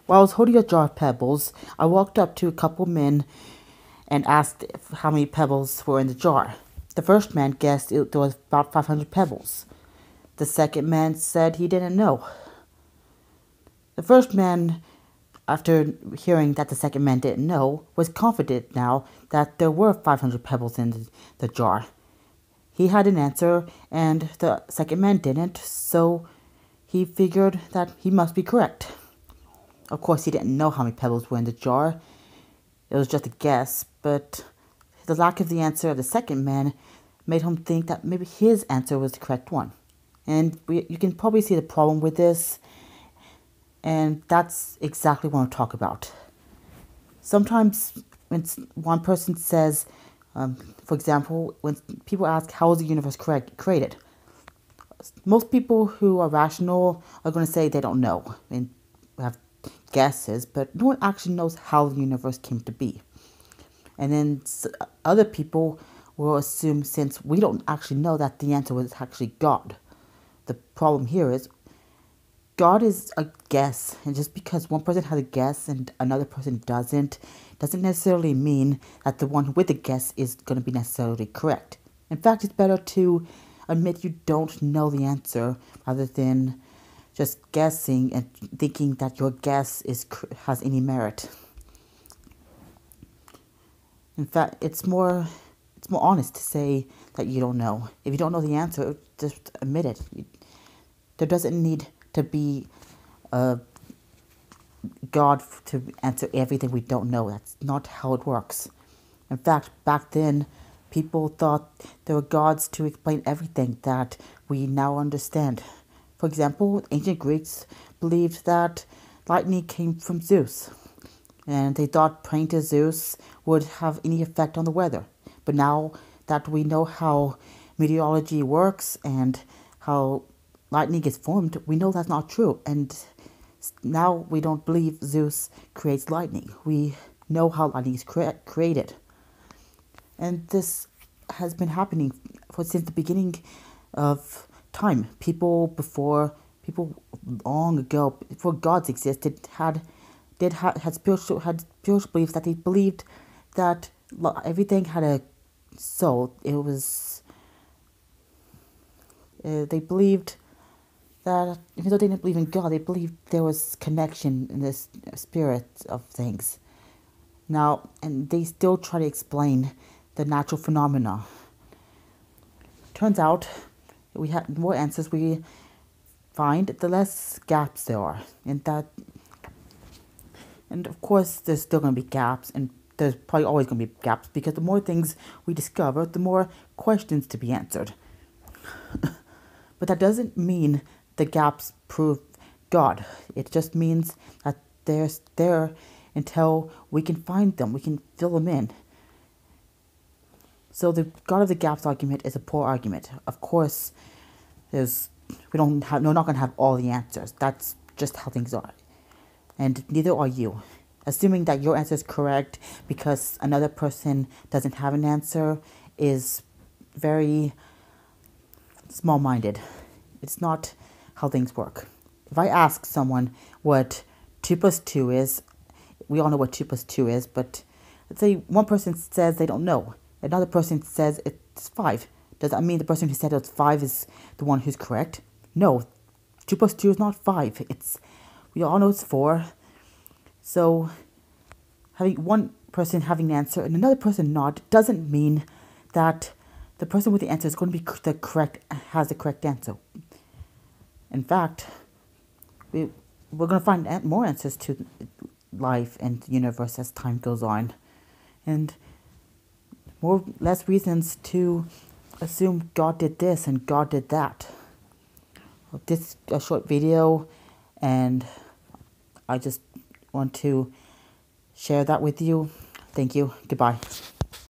While I was holding a jar of pebbles, I walked up to a couple men and asked how many pebbles were in the jar. The first man guessed there was about 500 pebbles. The second man said he didn't know. The first man, after hearing that the second man didn't know, was confident now that there were 500 pebbles in the jar. He had an answer, and the second man didn't, so he figured that he must be correct. Of course, he didn't know how many pebbles were in the jar. It was just a guess, but the lack of the answer of the second man made him think that maybe his answer was the correct one. And you can probably see the problem with this, and that's exactly what I want to talk about. Sometimes when one person says, for example, when people ask, how is the universe created? Most people who are rational are going to say they don't know. I mean, we have guesses, but no one actually knows how the universe came to be. And then other people will assume, since we don't actually know, that the answer was actually God. The problem here is God is a guess, and just because one person has a guess and another person doesn't necessarily mean that the one with the guess is going to be necessarily correct. In fact, it's better to admit you don't know the answer rather than just guessing and thinking that your guess has any merit. In fact, it's more honest to say that you don't know. If you don't know the answer, just admit it. There doesn't need to be a God to answer everything we don't know. That's not how it works. In fact, back then, people thought there were gods to explain everything that we now understand. For example, ancient Greeks believed that lightning came from Zeus, and they thought praying to Zeus would have any effect on the weather. But now that we know how meteorology works and how lightning is formed, we know that's not true. And now we don't believe Zeus creates lightning. We know how lightning is created. And this has been happening since the beginning of time. People long ago, before gods existed, had spiritual beliefs, that they believed that everything had a soul. They believed that even though they didn't believe in God, they believed there was connection in the spirit of things. Now, and they still try to explain the natural phenomena. Turns out, we have the more answers we find, the less gaps there are. And of course, there's still going to be gaps, and there's probably always going to be gaps, because the more things we discover, the more questions to be answered. But that doesn't mean the gaps prove God. It just means that they're there until we can find them, we can fill them in. So the God of the gaps argument is a poor argument. Of course, we're not going to have all the answers. That's just how things are. And neither are you. Assuming that your answer is correct because another person doesn't have an answer is very small-minded. It's not how things work. If I ask someone what 2 plus 2 is, we all know what 2 plus 2 is, but let's say one person says they don't know. Another person says it's 5. Does that mean the person who said it's 5 is the one who's correct? No. 2 plus 2 is not 5. We all know it's 4. So having one person having an answer and another person not doesn't mean that the person with the answer is going to be has the correct answer. In fact, we're going to find more answers to life and the universe as time goes on, and less reasons to assume God did this and God did that. This is a short video, and I just want to share that with you. Thank you. Goodbye.